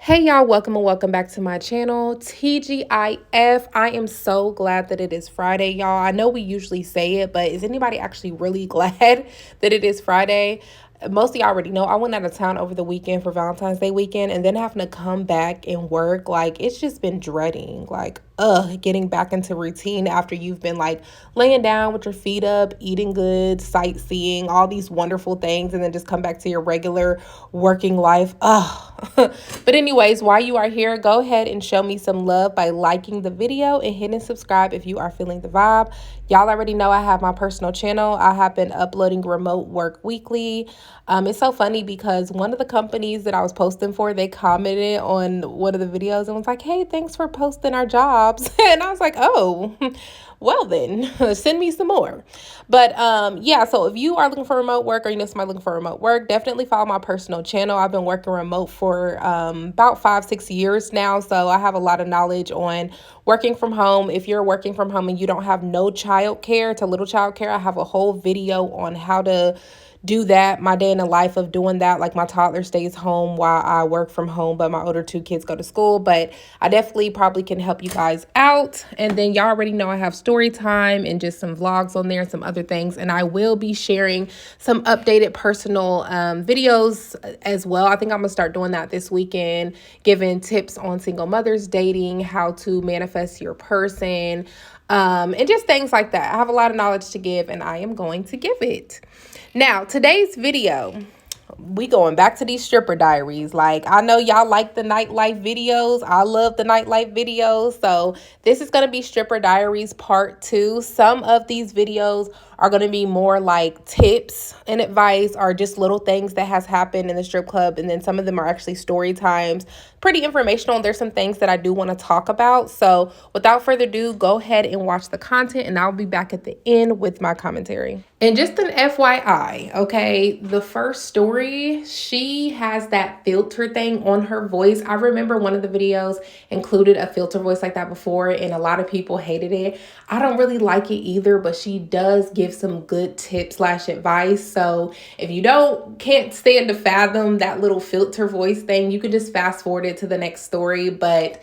Hey y'all, welcome and welcome back to my channel, TGIF. I am so glad that it is Friday, y'all. I know we usually say it, but is anybody actually really glad that it is Friday? Most of y'all already know I went out of town over the weekend for Valentine's Day weekend, and then having to come back and work, like, it's just been dreading, like, getting back into routine after you've been like laying down with your feet up, eating good, sightseeing, all these wonderful things, and then just come back to your regular working life. But anyways, while you are here, go ahead and show me some love by liking the video and hitting subscribe if you are feeling the vibe. Y'all already know I have my personal channel. I have been uploading remote work weekly. It's so funny because one of the companies that I was posting for, they commented on one of the videos and was like, hey, thanks for posting our jobs. And I was like, oh, well then, send me some more. But yeah, so if you are looking for remote work or you know somebody looking for remote work, definitely follow my personal channel. I've been working remote for about 5-6 years now. So I have a lot of knowledge on working from home. If you're working from home and you don't have no child care to little child care, I have a whole video on how to do that, my day in the life of doing that. Like, my toddler stays home while I work from home, but my older two kids go to school. But I definitely probably can help you guys out. And then y'all already know I have story time and just some vlogs on there and some other things. And I will be sharing some updated personal videos as well. I think I'm gonna start doing that this weekend, giving tips on single mothers dating, how to manifest your person, and just things like that. I have a lot of knowledge to give, and I am going to give it. Now, today's video, we going back to these stripper diaries. Like, I know y'all like the nightlife videos. I love the nightlife videos. So this is going to be stripper diaries part 2. Some of these videos are going to be more like tips and advice or just little things that has happened in the strip club. And then some of them are actually story times, pretty informational. There's some things that I do want to talk about. So without further ado, go ahead and watch the content and I'll be back at the end with my commentary. And just an FYI, okay, the first story, she has that filter thing on her voice. I remember one of the videos included a filter voice like that before, and a lot of people hated it. I don't really like it either, but she does give some good tips / advice. So if you can't stand to fathom that little filter voice thing, you could just fast forward it to the next story. But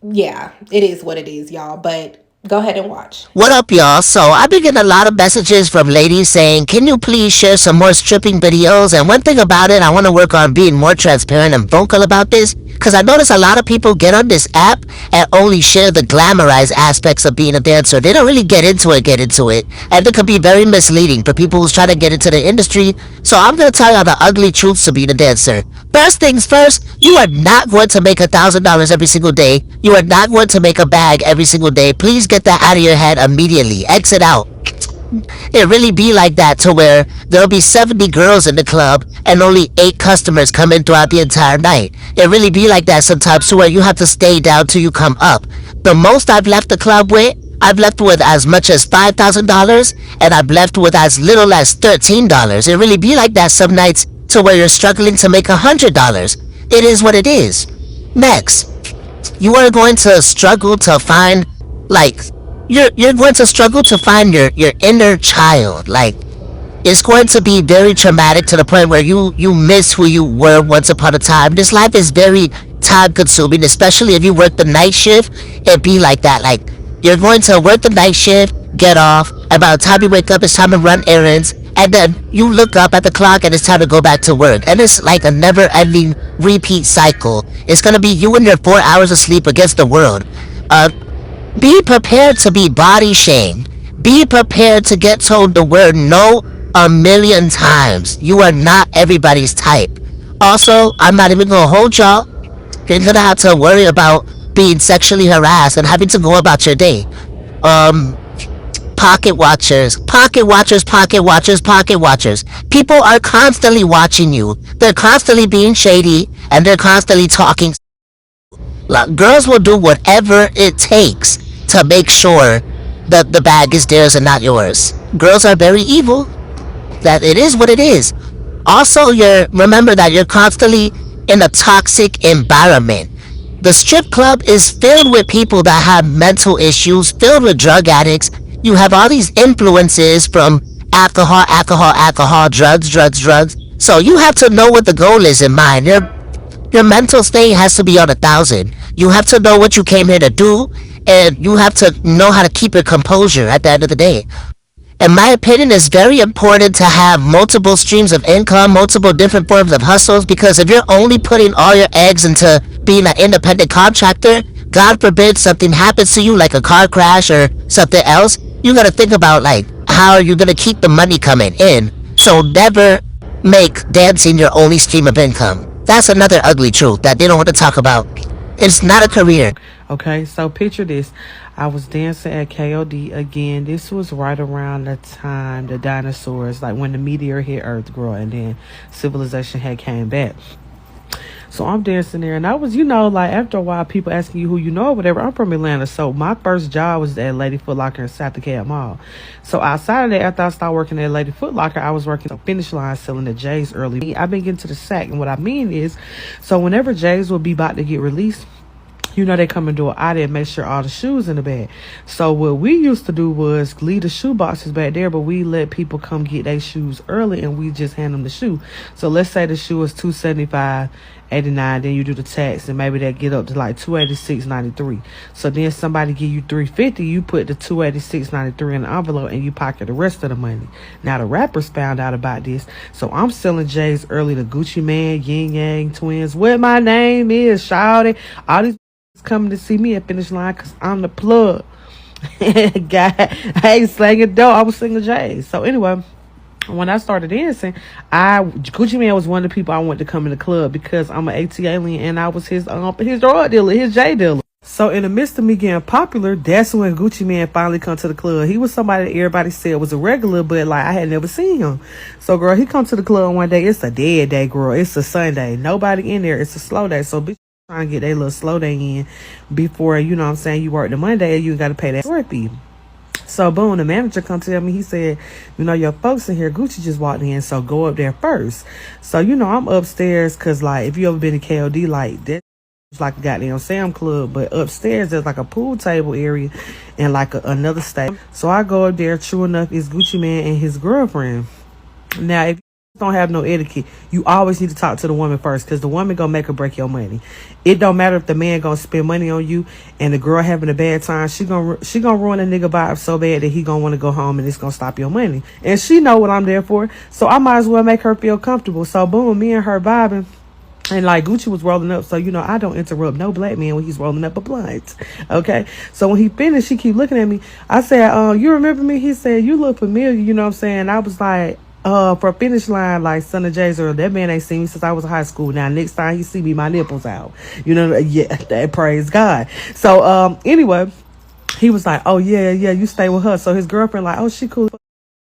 yeah, it is what it is, y'all. But go ahead and watch. What up, y'all? So I've been getting a lot of messages from ladies saying, can you please share some more stripping videos? And one thing about it, I want to work on being more transparent and vocal about this, because I notice a lot of people get on this app and only share the glamorized aspects of being a dancer. They don't really get into it. And it can be very misleading for people who's trying to get into the industry. So I'm going to tell y'all the ugly truths of being a dancer. First things first, you are not going to make $1,000 every single day. You are not going to make a bag every single day. Please get that out of your head immediately. Exit out. It really be like that to where there'll be 70 girls in the club and only 8 customers come in throughout the entire night. It really be like that sometimes to where you have to stay down till you come up. The most I've left the club with, I've left with as much as $5,000 and I've left with as little as $13. It really be like that some nights to where you're struggling to make $100. It is what it is. Next, you are going to struggle to find, like, you're going to struggle to find your inner child. Like, it's going to be very traumatic to the point where you miss who you were once upon a time. This life is very time consuming, especially if you work the night shift. It be like that. Like, you're going to work the night shift, get off, and by the time you wake up, it's time to run errands, and then you look up at the clock and it's time to go back to work. And it's like a never-ending repeat cycle. It's gonna be you and your 4 hours of sleep against the world. Be prepared to be body shamed. Be prepared to get told the word no 1,000,000 times. You are not everybody's type. Also, I'm not even gonna hold y'all. You're gonna have to worry about being sexually harassed and having to go about your day. Pocket watchers. People are constantly watching you. They're constantly being shady and they're constantly talking. Girls will do whatever it takes to make sure that the bag is theirs and not yours. Girls are very evil. That it is what it is. Also, remember that you're constantly in a toxic environment. The strip club is filled with people that have mental issues, filled with drug addicts. You have all these influences from alcohol, drugs. So you have to know what the goal is in mind. Your mental state has to be on 1,000. You have to know what you came here to do, and you have to know how to keep your composure at the end of the day. In my opinion, it's very important to have multiple streams of income, multiple different forms of hustles, because if you're only putting all your eggs into being an independent contractor, God forbid something happens to you like a car crash or something else, you gotta think about like how you're gonna keep the money coming in. So never make dancing your only stream of income. That's another ugly truth that they don't want to talk about. It's not a career. Okay, so picture this. I was dancing at KOD again. This was right around the time the dinosaurs, like when the meteor hit Earth, girl, and then civilization had came back. So I'm dancing there, and I was, like after a while, people asking you who you know or whatever. I'm from Atlanta, so my first job was at Lady Foot Locker in South DeKalb Mall. So outside of that, after I started working at Lady Foot Locker, I was working on Finish Line selling the J's early. I've been getting to the sack, and what I mean is, so whenever J's will be about to get released, they come and do an audit and make sure all the shoes in the bag. So what we used to do was leave the shoe boxes back there, but we let people come get their shoes early and we just hand them the shoe. So let's say the shoe is $275.89, then you do the tax and maybe that get up to like $286.93. So then somebody give you $350, you put the $286.93 in the envelope and you pocket the rest of the money. Now the rappers found out about this, so I'm selling J's early to Gucci Man, Yin Yang Twins, what my name is, Shawty, all these coming to see me at Finish Line because I'm the plug. Guy, I ain't slanging dope, I was singing J's. So anyway, when I started dancing, Gucci Man was one of the people I wanted to come in the club because I'm an AT alien and I was his drug dealer, his J dealer. So in the midst of me getting popular, that's when Gucci Man finally come to the club. He was somebody that everybody said was a regular, but like I had never seen him. So girl, he come to the club one day. It's a dead day, girl. It's a Sunday. Nobody in there. It's a slow day. So bitch trying to get their little slow day in before, you work the Monday and you got to pay that short fee. So boom, the manager come tell me, he said, your folks in here, Gucci just walked in, so go up there first. So, I'm upstairs because like if you ever been to KOD, like that it's like a goddamn Sam Club, but upstairs there's like a pool table area and like another stage. So I go up there, true enough, it's Gucci Man and his girlfriend. Now, if you don't have no etiquette, you always need to talk to the woman first because the woman gonna make or break your money. It don't matter if the man gonna spend money on you and the girl having a bad time. She gonna ruin a nigga vibe so bad that he gonna want to go home and it's gonna stop your money. And she know what I'm there for, so I might as well make her feel comfortable. So boom, me and her vibing. And like Gucci was rolling up, so I don't interrupt no black man when he's rolling up a blunt. Okay, so when he finished, she keep looking at me. I said, "You remember me?" He said, "You look familiar." You know what I'm saying? I was like, for Finish Line, like Son of Jay's, or that man ain't seen me since I was in high school. Now next time he see me, my nipples out. Yeah, that praise God. So anyway, he was like, "Oh yeah, you stay with her." So his girlfriend like, "Oh, she cool."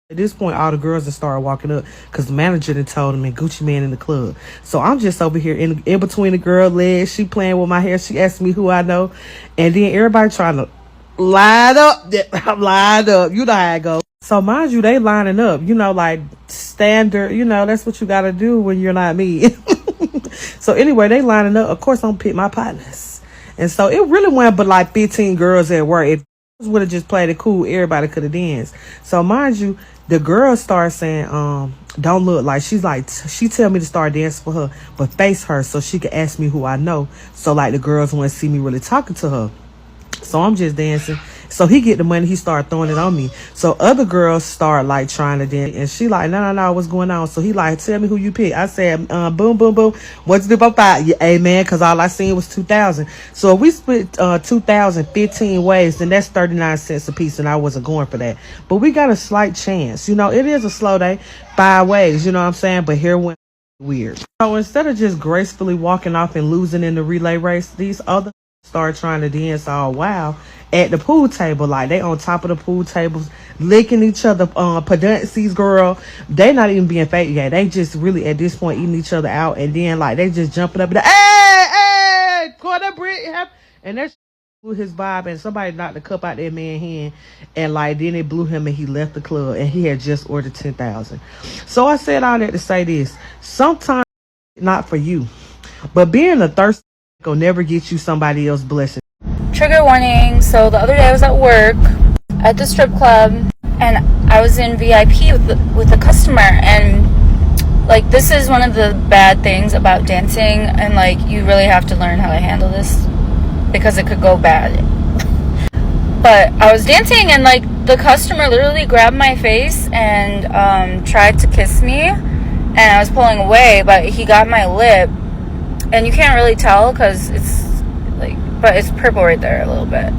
At this point, all the girls that started walking up because the manager had told him and Gucci Man in the club. So I'm just over here in between the girl legs. She playing with my hair. She asked me who I know. And then everybody trying to line up. I'm lined up. You know how it goes. So mind you, they lining up. Like standard. That's what you got to do when you're not me. So anyway, they lining up. Of course, I'm pick my partners. And so it really went but like 15 girls at work. If would have just played it cool, everybody could have danced. So mind you, the girl starts saying, don't look like she tell me to start dancing for her, but face her so she could ask me who I know. So like the girls want to see me really talking to her. So I'm just dancing. So he get the money, he start throwing it on me. So other girls start like trying to dance, and she like, no, what's going on? So he like, tell me who you pick. I said, boom, boom, boom. What's the about 5? Yeah, amen, because all I seen was 2,000. So if we split 2,000 15 ways, then that's 39 cents a piece, and I wasn't going for that. But we got a slight chance. It is a slow day, 5 ways, you know what I'm saying? But here went weird. So instead of just gracefully walking off and losing in the relay race, these other start trying to dance all wild at the pool table, like they on top of the pool tables licking each other pedancies, girl. They not even being fake yet. They just really at this point eating each other out, and then like they just jumping up and hey quarter brick, and that's blew his vibe, and somebody knocked the cup out that man's hand, and like then it blew him and he left the club, and he had just ordered 10,000. So I said all that to say this: sometimes not for you, but being a thirsty will never get you somebody else's blessing. Trigger warning. So the other day I was at work at the strip club and I was in VIP with a customer, and like, this is one of the bad things about dancing, and like, you really have to learn how to handle this because it could go bad. But I was dancing, and like, the customer literally grabbed my face and tried to kiss me, and I was pulling away, but he got my lip, and you can't really tell because it's like, but it's purple right there a little bit.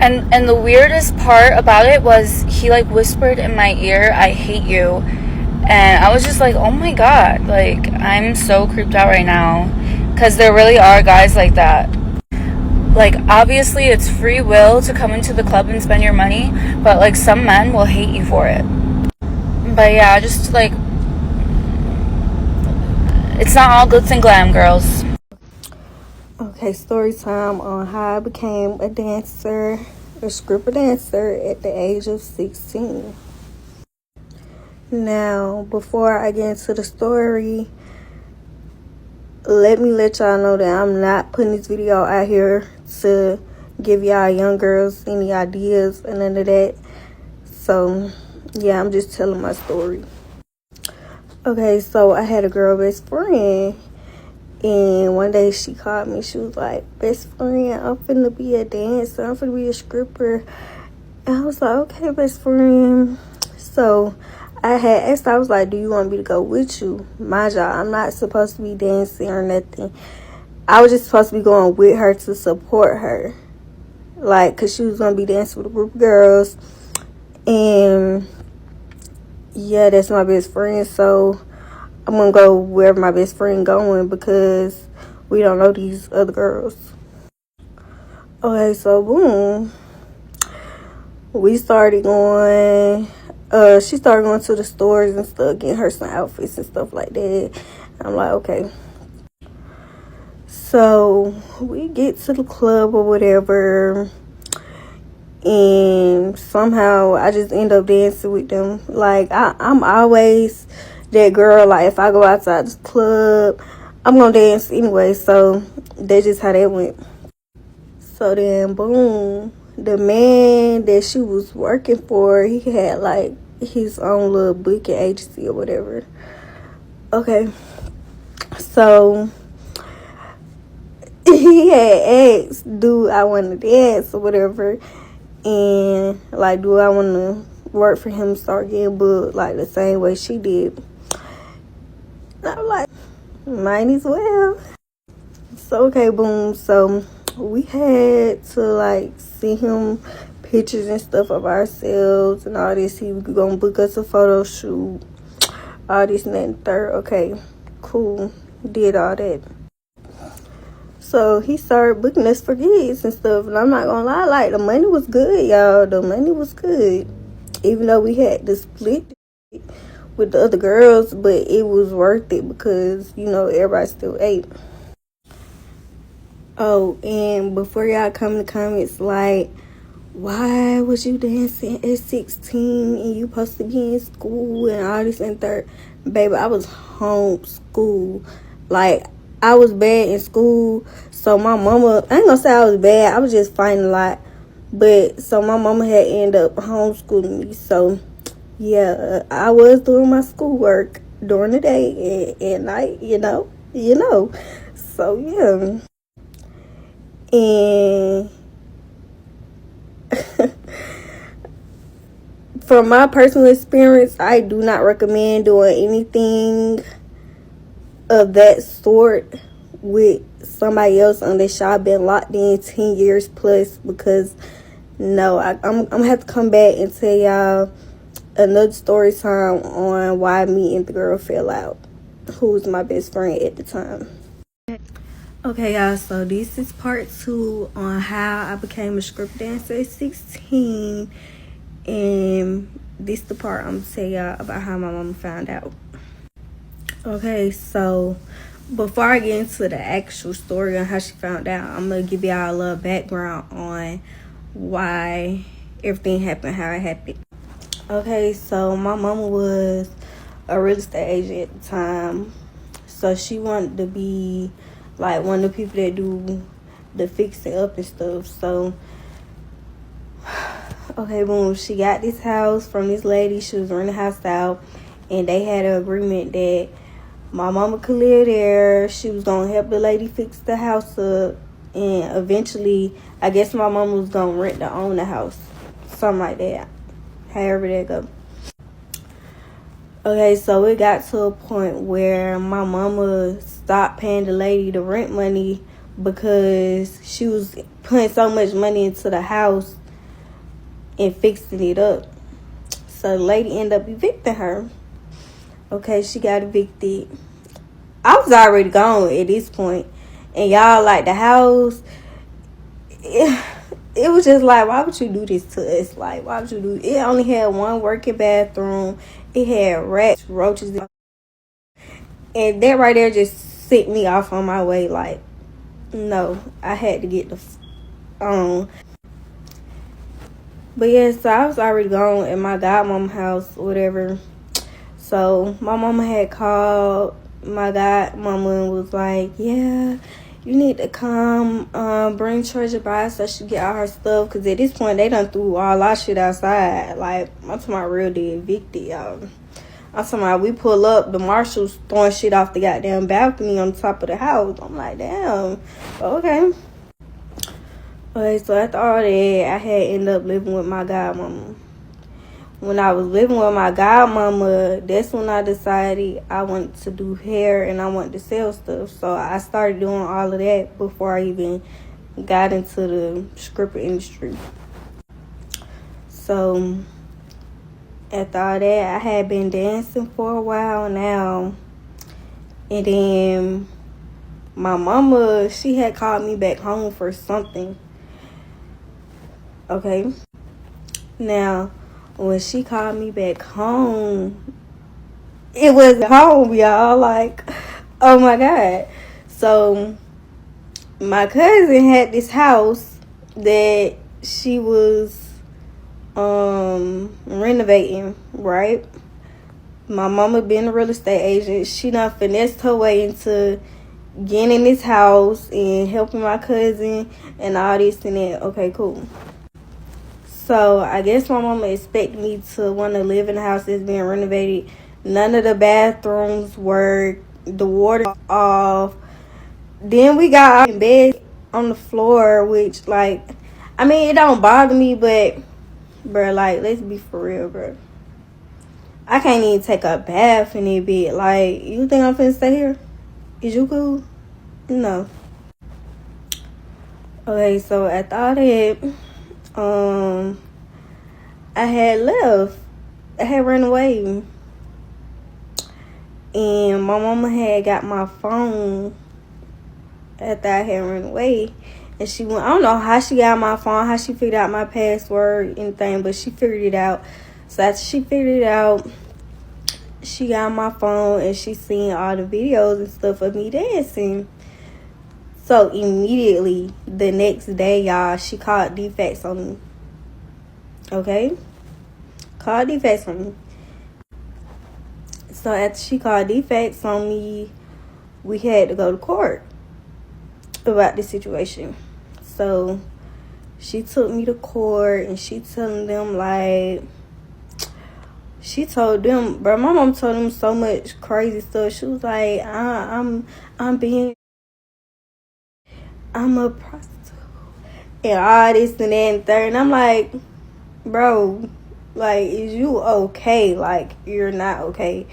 And the weirdest part about it was he like whispered in my ear, "I hate you." And I was just like, oh my god, like, I'm so creeped out right now, because there really are guys like that. Like, obviously it's free will to come into the club and spend your money, but like, some men will hate you for it. But yeah, just like, it's not all glitz and glam, girls. Okay, story time on how I became a stripper dancer at the age of 16. Now, before I get into the story, let me let y'all know that I'm not putting this video out here to give y'all young girls any ideas and none of that. So, yeah, I'm just telling my story. Okay, so I had a girl best friend, and one day she called me. She was like, "Best friend, I'm finna be a dancer. I'm finna be a stripper." And I was like, "Okay, best friend." So I had asked, I was like, "Do you want me to go with you?" Mind y'all, I'm not supposed to be dancing or nothing. I was just supposed to be going with her to support her. Like, because she was going to be dancing with a group of girls. And, yeah, that's my best friend. So I'm going to go wherever my best friend going because we don't know these other girls. Okay, so boom. We started going... she started going to the stores and stuff, getting her some outfits and stuff like that. I'm like, okay. So we get to the club or whatever, and somehow I just end up dancing with them. Like, I'm always that girl. Like, if I go outside the club, I'm gonna dance anyway. So that's just how that went. So then, boom, the man that she was working for, he had like his own little booking agency or whatever. Okay, so he had asked, do I want to dance or whatever, and like, do I want to work for him, start getting booked like the same way she did. And I was like, might as well. So okay, boom. So we had to like send him pictures and stuff of ourselves and all this. He was gonna book us a photo shoot, all this and that and third. Okay, cool. Did all that. So he started booking us for gigs and stuff. And I'm not gonna lie, like, the money was good, y'all. The money was good. Even though we had to split with the other girls, but it was worth it because, you know, everybody still ate. Oh, and before y'all come in the comments like, why was you dancing at 16 and you supposed to be in school and all this and third? Baby, I was homeschooled. Like, I was bad in school, so my mama, I ain't gonna say I was bad, I was just fighting a lot. But, so my mama had ended up homeschooling me. So, yeah, I was doing my schoolwork during the day and at night, you know. So, yeah. And from my personal experience, I do not recommend doing anything of that sort with somebody else unless y'all been locked in 10 years plus, because no, I'm gonna have to come back and tell y'all another story time on why me and the girl fell out, who was my best friend at the time. Okay, y'all, so this is part 2 on how I became a strip dancer at 16. And this the part I'm gonna tell y'all about how my mama found out. Okay, so before I get into the actual story on how she found out, I'm gonna give y'all a little background on why everything happened how it happened. Okay, so my mama was a real estate agent at the time. So she wanted to be like one of the people that do the fixing up and stuff. So, okay, boom, she got this house from this lady. She was renting the house out. and they had an agreement that my mama could live there. She was gonna help the lady fix the house up, and eventually, I guess my mama was gonna rent to own the house, something like that. However that go. Okay, so it got to a point where my mama stopped paying the lady the rent money because she was putting so much money into the house and fixing it up. So the lady ended up evicting her. Okay, she got evicted. I was already gone at this point, and y'all, like, the house, it was just like, why would you do this to us? Like, why would you do it? Only had one working bathroom. It had rats, roaches, and that right there just set me off on my way. Like, no, I had to get the but yeah, so I was already gone at my godmama house or whatever. So my mama had called my godmama and was like, yeah, you need to come bring Treasure by so she get all her stuff. Because at this point, they done threw all our shit outside. Like, I'm talking about real dead evicted, y'all. I'm talking about we pull up, the marshals throwing shit off the goddamn balcony on top of the house. I'm like, damn, okay. Okay, so after all that, I had ended up living with my godmama. When I was living with my godmama, that's when I decided I wanted to do hair and I wanted to sell stuff. So I started doing all of that before I even got into the stripper industry. So after all that, I had been dancing for a while now. And then my mama, she had called me back home for something. Okay. Now, when she called me back home, it was home, y'all. Like, oh my God. So, my cousin had this house that she was renovating, right? My mama being a real estate agent, she done finessed her way into getting in this house and helping my cousin and all this and that. Okay, cool. So, I guess my mama expected me to want to live in a house that's being renovated. None of the bathrooms worked. The water off. Then we got in bed on the floor, which, like, I mean, it don't bother me, but, bro, like, let's be for real, bro. I can't even take a bath in it bed. Like, you think I'm finna stay here? Is you cool? No. Okay, so after all that, I had left. I had run away. And my mama had got my phone after I had run away. And she went, I don't know how she got my phone, how she figured out my password, anything, but she figured it out. So after she figured it out, she got my phone and she seen all the videos and stuff of me dancing. So immediately, the next day, y'all, she called defects on me. Okay? Called defects on me. So after she called defects on me, we had to go to court about this situation. So she took me to court and she telling them, like, she told them, bro, my mom told them so much crazy stuff. She was like, I'm a prostitute and all this and that and third. And I'm like, bro, like, is you okay? Like, you're not okay.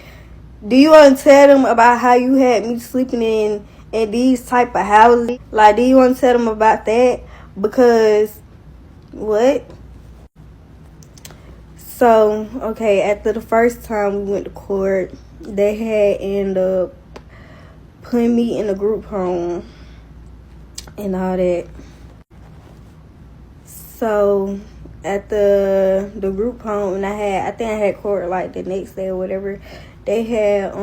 Do you want to tell them about how you had me sleeping in these type of houses? Like, do you want to tell them about that? Because, what? So, okay, after the first time we went to court, they had ended up putting me in a group home and all that. So, at the group home, and I think I had court like the next day or whatever. They had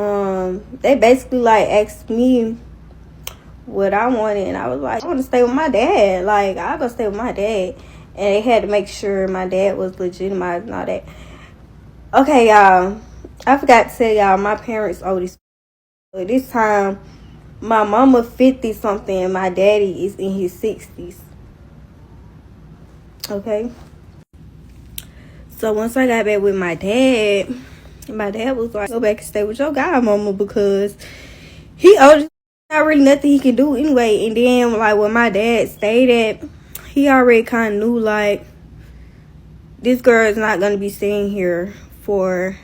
they basically like asked me what I wanted, and I was like, I want to stay with my dad. Like, I go stay with my dad, and they had to make sure my dad was legitimized and all that. Okay, y'all, I forgot to tell y'all my parents oldest. At this time, my mama 50 something, and my daddy is in his 60s. Okay. So once I got back with my dad, My dad was like, go back and stay with your godmama because he owed not really nothing he can do anyway. And then like when my dad stayed at, he already kind of knew like this girl is not gonna be staying here for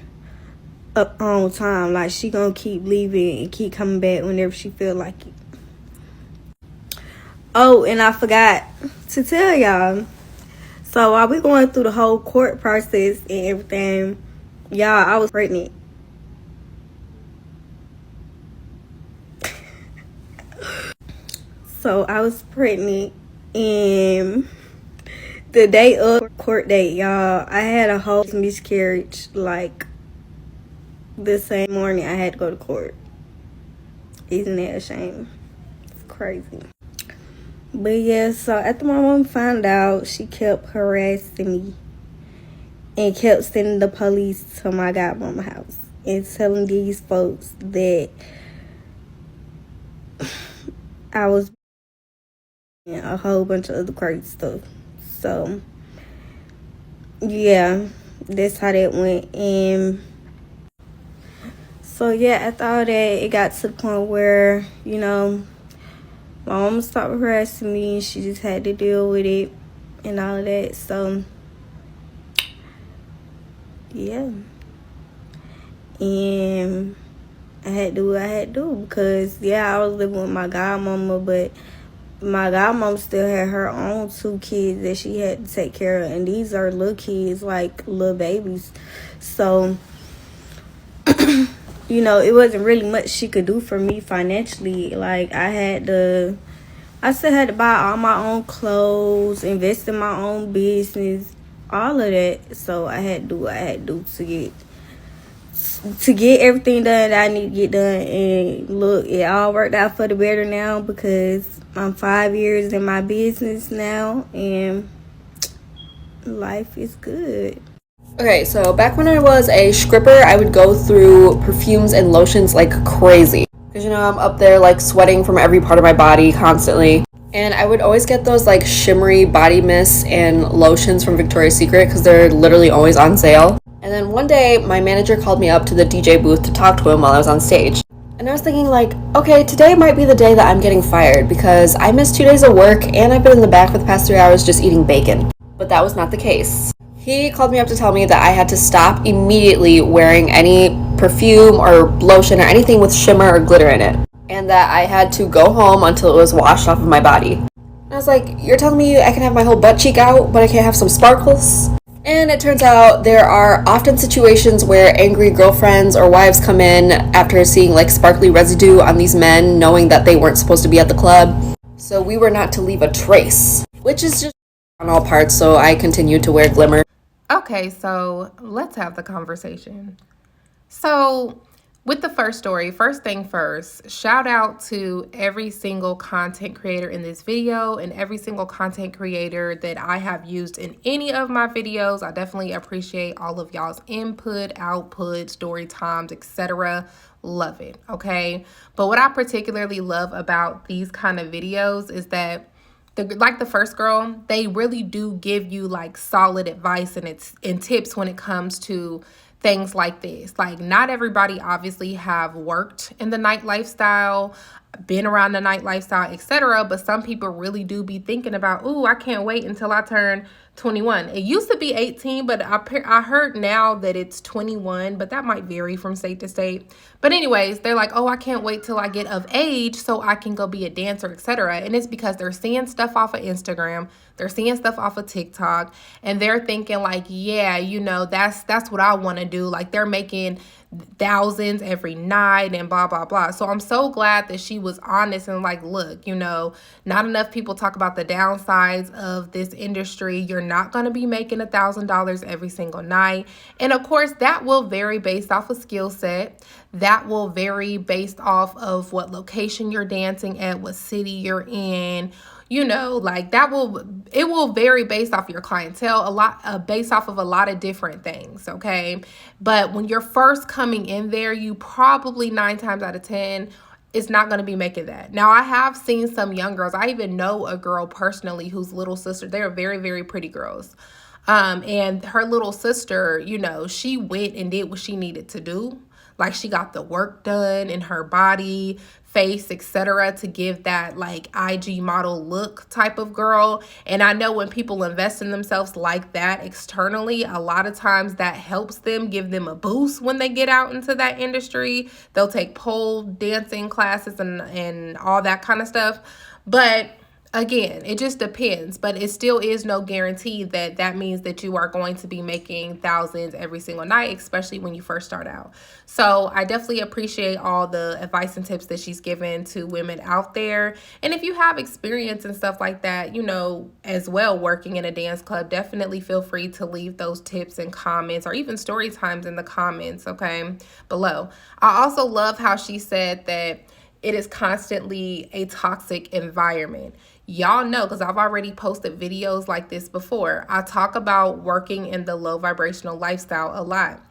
a long time. Like she gonna keep leaving and keep coming back whenever she feel like it. Oh, and I forgot to tell y'all. So while we going through the whole court process and everything, y'all, I was pregnant. So I was pregnant, and the day of court date, y'all, I had a whole miscarriage. Like the same morning, I had to go to court. Isn't that a shame? It's crazy. But yeah, so after my mom found out, she kept harassing me and kept sending the police to my godmama house and telling these folks that I was doing a whole bunch of other crazy stuff. So yeah, that's how that went. And so yeah, after all that, it got to the point where, you know, my mom stopped harassing me. She just had to deal with it and all of that. So yeah, and I had to do what I had to do because yeah, I was living with my godmama, but my godmama still had her own 2 kids that she had to take care of, and these are little kids, like little babies. So you know, it wasn't really much she could do for me financially. Like I still had to buy all my own clothes, invest in my own business, all of that. So I had to do what I had to do to get everything done that I need to get done. And look, it all worked out for the better now because I'm 5 years in my business now and life is good. Okay, so back when I was a scripper, I would go through perfumes and lotions like crazy. Because, you know, I'm up there like sweating from every part of my body constantly. And I would always get those like shimmery body mists and lotions from Victoria's Secret because they're literally always on sale. And then one day, my manager called me up to the DJ booth to talk to him while I was on stage. And I was thinking like, okay, today might be the day that I'm getting fired because I missed 2 days of work and I've been in the back for the past 3 hours just eating bacon. But that was not the case. He called me up to tell me that I had to stop immediately wearing any perfume or lotion or anything with shimmer or glitter in it. And that I had to go home until it was washed off of my body. And I was like, you're telling me I can have my whole butt cheek out, but I can't have some sparkles? And it turns out there are often situations where angry girlfriends or wives come in after seeing like sparkly residue on these men, knowing that they weren't supposed to be at the club. So we were not to leave a trace, which is just on all parts, so I continued to wear glimmer. Okay, so let's have the conversation. So, with the first story, first thing first, shout out to every single content creator in this video and every single content creator that I have used in any of my videos. I definitely appreciate all of y'all's input, output, story times, etc. Love it, okay? But what I particularly love about these kind of videos is that like the first girl, they really do give you like solid advice and tips when it comes to things like this. Like not everybody obviously have worked in the night lifestyle, been around the night lifestyle, etc. But some people really do be thinking about, ooh, I can't wait until I turn 21. It used to be 18, but I heard now that it's 21, but that might vary from state to state. But anyways, they're like, oh, I can't wait till I get of age so I can go be a dancer, etc. And it's because they're seeing stuff off of Instagram, they're seeing stuff off of TikTok, and they're thinking like, yeah, you know, that's what I want to do. Like they're making thousands every night and blah blah blah. So I'm so glad that she was honest and like, look, you know, not enough people talk about the downsides of this industry. You're not going to be making $1,000 every single night, and of course that will vary based off of skill set. That will vary based off of what location you're dancing at, what city you're in. You know, like it will vary based off your clientele, a lot based off of a lot of different things, okay? But when you're first coming in there, you probably 9 times out of 10 is not going to be making that. Now, I have seen some young girls. I even know a girl personally whose little sister, they're very, very pretty girls. And her little sister, she went and did what she needed to do. Like, she got the work done in her body, face, etc., to give that like IG model look type of girl. And I know when people invest in themselves like that externally, a lot of times that helps them, give them a boost when they get out into that industry. They'll take pole dancing classes and all that kind of stuff. But again, it just depends, but it still is no guarantee that that means that you are going to be making thousands every single night, especially when you first start out. So I definitely appreciate all the advice and tips that she's given to women out there. And if you have experience and stuff like that, as well, working in a dance club, definitely feel free to leave those tips and comments, or even story times in the comments, okay, below. I also love how she said that it is constantly a toxic environment. Y'all know, because I've already posted videos like this before. I talk about working in the low vibrational lifestyle a lot.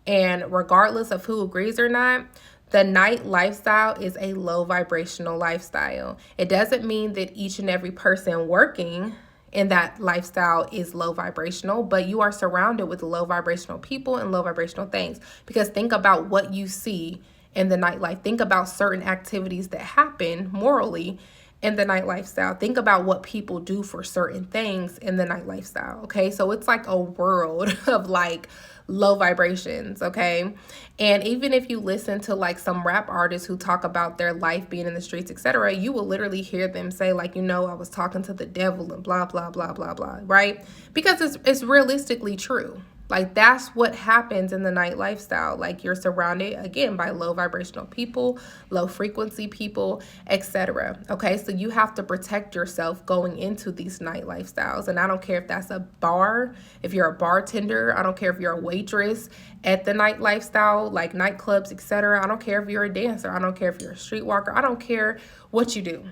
And regardless of who agrees or not, the night lifestyle is a low vibrational lifestyle. It doesn't mean that each and every person working in that lifestyle is low vibrational, but you are surrounded with low vibrational people and low vibrational things. Because think about what you see in the nightlife. Think about certain activities that happen morally in the night lifestyle. Think about what people do for certain things in the night lifestyle. Okay, so it's like a world of like low vibrations. Okay, and even if you listen to like some rap artists who talk about their life being in the streets, etc., you will literally hear them say like, I was talking to the devil and blah blah blah blah blah, right? Because it's realistically true. Like, that's what happens in the night lifestyle. Like, you're surrounded, again, by low vibrational people, low frequency people, etc. Okay, so you have to protect yourself going into these night lifestyles. And I don't care if that's a bar, if you're a bartender, I don't care if you're a waitress at the night lifestyle, like nightclubs, etc. I don't care if you're a dancer. I don't care if you're a streetwalker. I don't care what you do.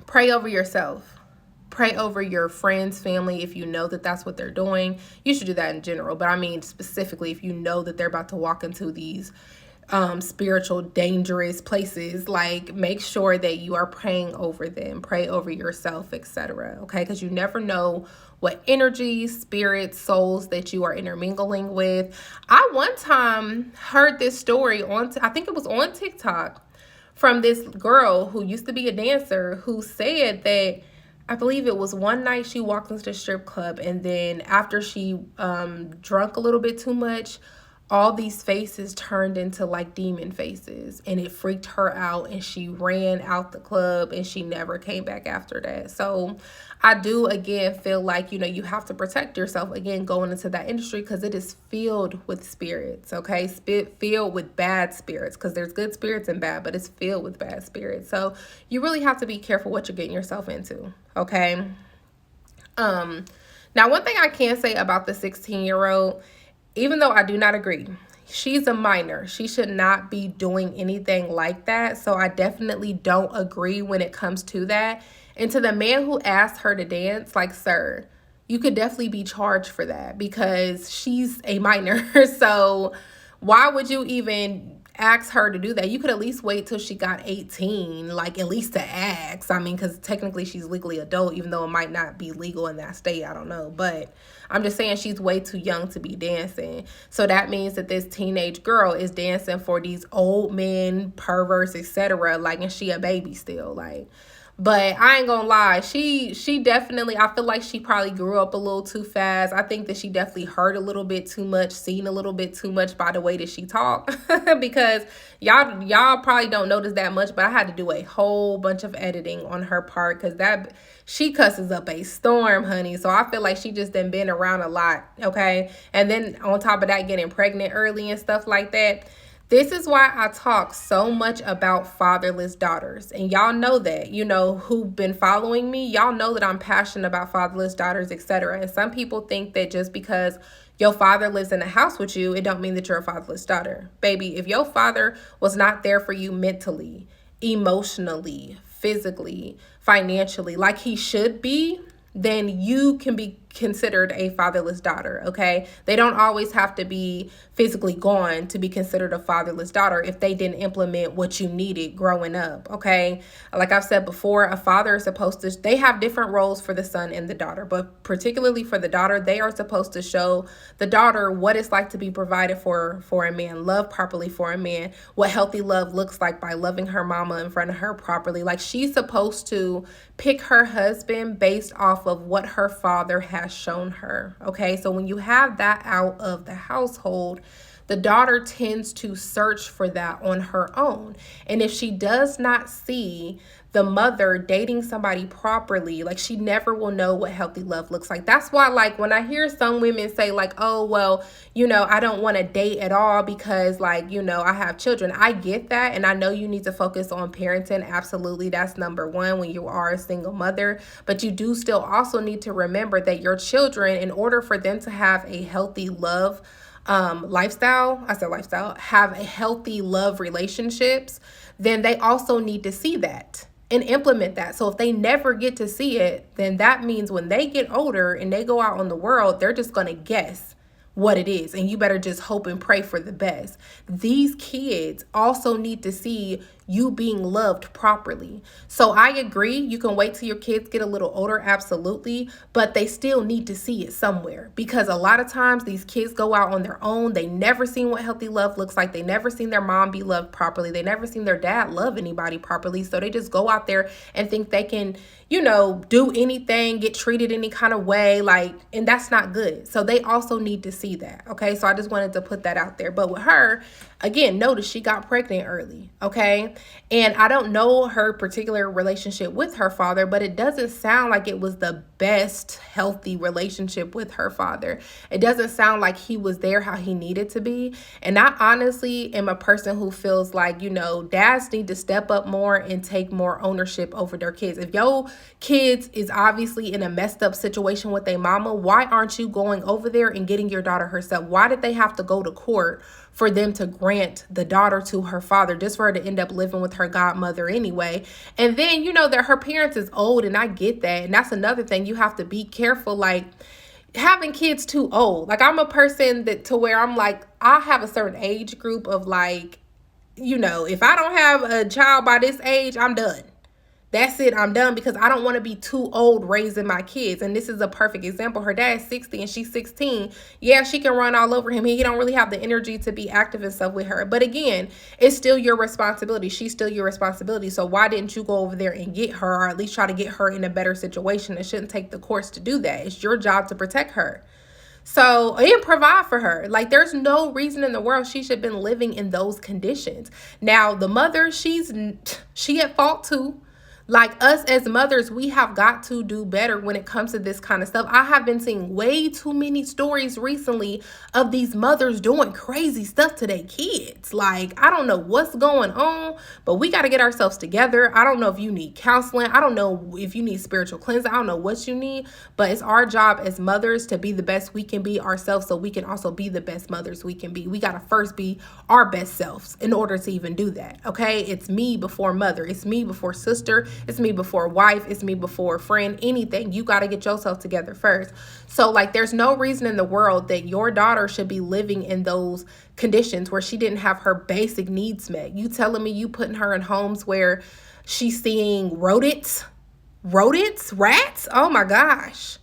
Pray over yourself. Pray over your friends, family, if you know that that's what they're doing. You should do that in general, but I mean specifically if you know that they're about to walk into these spiritual, dangerous places, like make sure that you are praying over them, pray over yourself, etc. Okay, because you never know what energies, spirits, souls that you are intermingling with. I one time heard this story I think it was on TikTok, from this girl who used to be a dancer, who said that, I believe it was one night she walked into the strip club, and then after she drunk a little bit too much, all these faces turned into like demon faces, and it freaked her out, and she ran out the club, and she never came back after that. So I do, again, feel like, you have to protect yourself, again, going into that industry, because it is filled with spirits, okay? Filled with bad spirits, because there's good spirits and bad, but it's filled with bad spirits. So you really have to be careful what you're getting yourself into, okay? Now, one thing I can say about the 16-year-old, even though I do not agree, she's a minor. She should not be doing anything like that. So I definitely don't agree when it comes to that. And to the man who asked her to dance, like, sir, you could definitely be charged for that, because she's a minor. So why would you even ask her to do that? You could at least wait till she got 18, like at least to ask. I mean, because technically she's legally adult, even though it might not be legal in that state. I don't know. But I'm just saying she's way too young to be dancing. So that means that this teenage girl is dancing for these old men, perverts, etc. Like, and she a baby still, like. But I ain't gonna lie, she definitely, I feel like she probably grew up a little too fast. I think that she definitely heard a little bit too much, seen a little bit too much by the way that she talked. Because y'all probably don't notice that much, but I had to do a whole bunch of editing on her part, because she cusses up a storm, honey. So I feel like she just done been around a lot, okay? And then on top of that, getting pregnant early and stuff like that. This is why I talk so much about fatherless daughters. And y'all know that, who've been following me, y'all know that I'm passionate about fatherless daughters, etc. And some people think that just because your father lives in the house with you, it don't mean that you're a fatherless daughter. Baby, if your father was not there for you mentally, emotionally, physically, financially, like he should be, then you can considered a fatherless daughter, okay? They don't always have to be physically gone to be considered a fatherless daughter if they didn't implement what you needed growing up, okay? Like I've said before, a father is supposed to, they have different roles for the son and the daughter, but particularly for the daughter, they are supposed to show the daughter what it's like to be provided for a man, love properly for a man, what healthy love looks like by loving her mama in front of her properly. Like, she's supposed to pick her husband based off of what her father has shown her, okay? So when you have that out of the household, the daughter tends to search for that on her own. And if she does not see the mother dating somebody properly, like, she never will know what healthy love looks like. That's why, like, when I hear some women say, like, oh, well, you know, I don't want to date at all because, like, you know, I have children. I get that. And I know you need to focus on parenting. Absolutely. That's number one when you are a single mother. But you do still also need to remember that your children, in order for them to have a healthy love lifestyle, have a healthy love relationships, then they also need to see that and implement that. So if they never get to see it, then that means when they get older and they go out on the world, they're just going to guess what it is. And you better just hope and pray for the best. These kids also need to see you being loved properly. So I agree, you can wait till your kids get a little older, absolutely, but they still need to see it somewhere, because a lot of times these kids go out on their own. They never seen what healthy love looks like. They never seen their mom be loved properly. They never seen their dad love anybody properly. So they just go out there and think they can, you know, do anything, get treated any kind of way, like, and that's not good. So they also need to see that, okay? So I just wanted to put that out there. But with her, again, notice she got pregnant early, okay? And I don't know her particular relationship with her father, but it doesn't sound like it was the best healthy relationship with her father. It doesn't sound like he was there how he needed to be. And I honestly am a person who feels like, you know, dads need to step up more and take more ownership over their kids. If your kids is obviously in a messed up situation with their mama, why aren't you going over there and getting your daughter herself? Why did they have to go to court for them to grant the daughter to her father, just for her to end up living with her godmother anyway? And then, you know, that her parents is old, and I get that. And that's another thing you have to be careful, like, having kids too old. Like, I'm a person that to where I'm like, I have a certain age group of, like, you know, if I don't have a child by this age, I'm done. That's it, I'm done, because I don't want to be too old raising my kids. And this is a perfect example. Her dad's 60 and she's 16. Yeah, she can run all over him. He don't really have the energy to be active and stuff with her. But again, it's still your responsibility. She's still your responsibility. So why didn't you go over there and get her, or at least try to get her in a better situation? It shouldn't take the courts to do that. It's your job to protect her. So, and provide for her. Like, there's no reason in the world she should have been living in those conditions. Now, the mother, she at fault too. Like, us as mothers, we have got to do better when it comes to this kind of stuff. I have been seeing way too many stories recently of these mothers doing crazy stuff to their kids. Like, I don't know what's going on, but we got to get ourselves together. I don't know if you need counseling. I don't know if you need spiritual cleansing. I don't know what you need, but it's our job as mothers to be the best we can be ourselves, so we can also be the best mothers we can be. We got to first be our best selves in order to even do that, okay? It's me before mother. It's me before sister. It's me before wife. It's me before friend. Anything. You got to get yourself together first. So, like, there's no reason in the world that your daughter should be living in those conditions where she didn't have her basic needs met. You telling me you putting her in homes where she's seeing rodents, rats? Oh my gosh.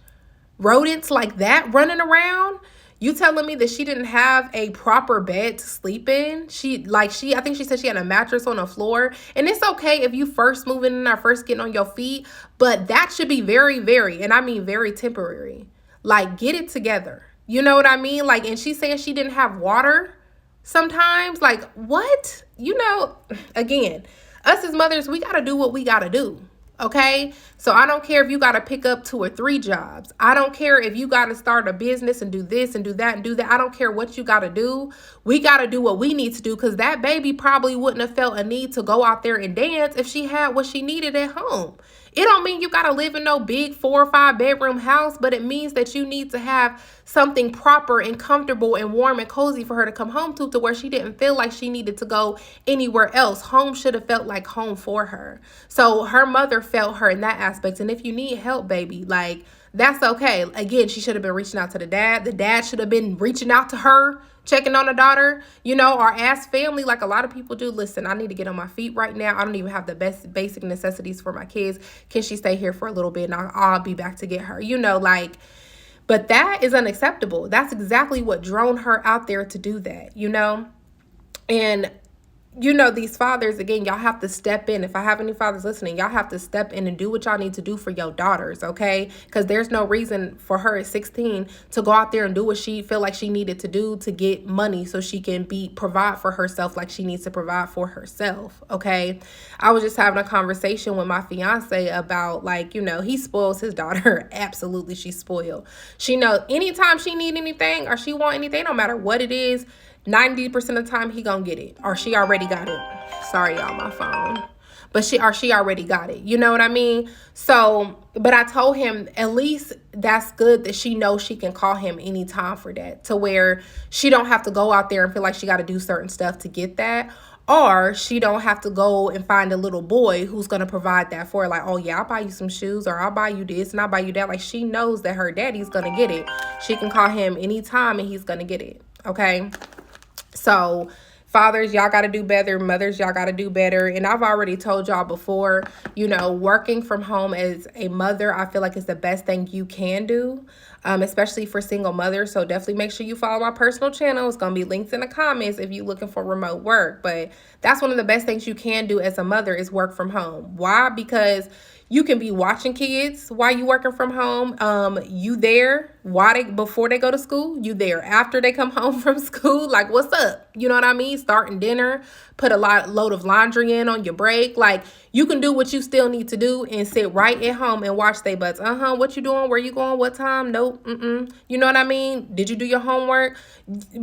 Rodents like that running around? You telling me that she didn't have a proper bed to sleep in? I think she said she had a mattress on the floor. And it's okay if you first moving in or first getting on your feet, but that should be very, very, and I mean very temporary. Like, get it together. You know what I mean? Like, and she's saying she didn't have water sometimes. Like, what? You know, again, us as mothers, we got to do what we got to do. Okay, so I don't care if you got to pick up 2 or 3 jobs. I don't care if you got to start a business and do this and do that and do that. I don't care what you got to do. We got to do what we need to do, because that baby probably wouldn't have felt a need to go out there and dance if she had what she needed at home. It don't mean you got to live in no big 4 or 5 bedroom house, but it means that you need to have something proper and comfortable and warm and cozy for her to come home to where she didn't feel like she needed to go anywhere else. Home should have felt like home for her. So her mother felt her in that aspect. And if you need help, baby, like, That's okay. Again, she should have been reaching out to the dad. The dad should have been reaching out to her, checking on the daughter, or ask family like a lot of people do. Listen, I need to get on my feet right now. I don't even have the best basic necessities for my kids. Can she stay here for a little bit and I'll be back to get her? But that is unacceptable. That's exactly what drove her out there to do that, And these fathers, again, y'all have to step in. If I have any fathers listening, y'all have to step in and do what y'all need to do for your daughters, okay? Because there's no reason for her at 16 to go out there and do what she feel like she needed to do to get money so she can provide for herself like she needs to provide for herself, okay? I was just having a conversation with my fiance about, he spoils his daughter. Absolutely, she's spoiled. She knows anytime she need anything or she want anything, no matter what it is, 90% of the time he gonna get it, or she already got it. Sorry, y'all, my phone. But she already got it. You know what I mean? So, but I told him at least that's good that she knows she can call him anytime for that, to where she don't have to go out there and feel like she got to do certain stuff to get that. Or she don't have to go and find a little boy who's going to provide that for her. Like, oh yeah, I'll buy you some shoes, or I'll buy you this and I'll buy you that. Like, she knows that her daddy's going to get it. She can call him anytime and he's going to get it. Okay. So fathers, y'all got to do better. Mothers, y'all got to do better. And I've already told y'all before, working from home as a mother, I feel like it's the best thing you can do, especially for single mothers. So definitely make sure you follow my personal channel. It's going to be linked in the comments if you're looking for remote work. But that's one of the best things you can do as a mother is work from home. Why? Because you can be watching kids while you working from home. You there before they go to school. You there after they come home from school. Like, what's up? You know what I mean? Starting dinner, put a load of laundry in on your break. Like, you can do what you still need to do and sit right at home and watch they butts. What you doing? Where you going? What time? Nope. You know what I mean? Did you do your homework?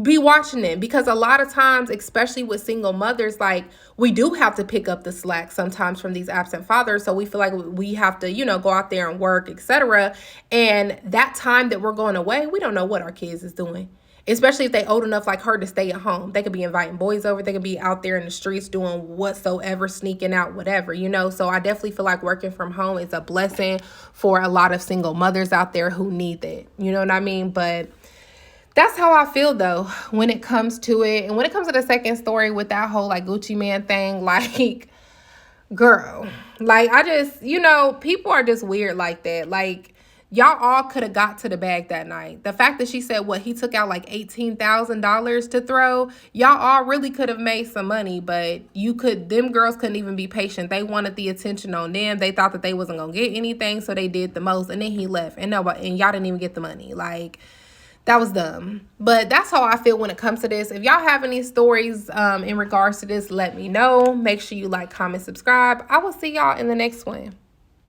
Be watching it, because a lot of times, especially with single mothers, like, we do have to pick up the slack sometimes from these absent fathers. So we feel like we have to, go out there and work, etc. And that time that we're going away, we don't know what our kids is doing. Especially if they old enough like her to stay at home. They could be inviting boys over. They could be out there in the streets doing whatsoever, sneaking out, whatever, So I definitely feel like working from home is a blessing for a lot of single mothers out there who need that. You know what I mean? But that's how I feel, though, when it comes to it. And when it comes to the second story with that whole like Gucci man thing, like, girl, like, I just, people are just weird like that. Like, y'all all could have got to the bag that night. The fact that she said he took out like $18,000 to throw, y'all all really could have made some money, but them girls couldn't even be patient. They wanted the attention on them. They thought that they wasn't gonna get anything, so they did the most, and then he left, and y'all didn't even get the money. Like, that was dumb. But that's how I feel when it comes to this. If y'all have any stories in regards to this, let me know. Make sure you like, comment, subscribe. I will see y'all in the next one.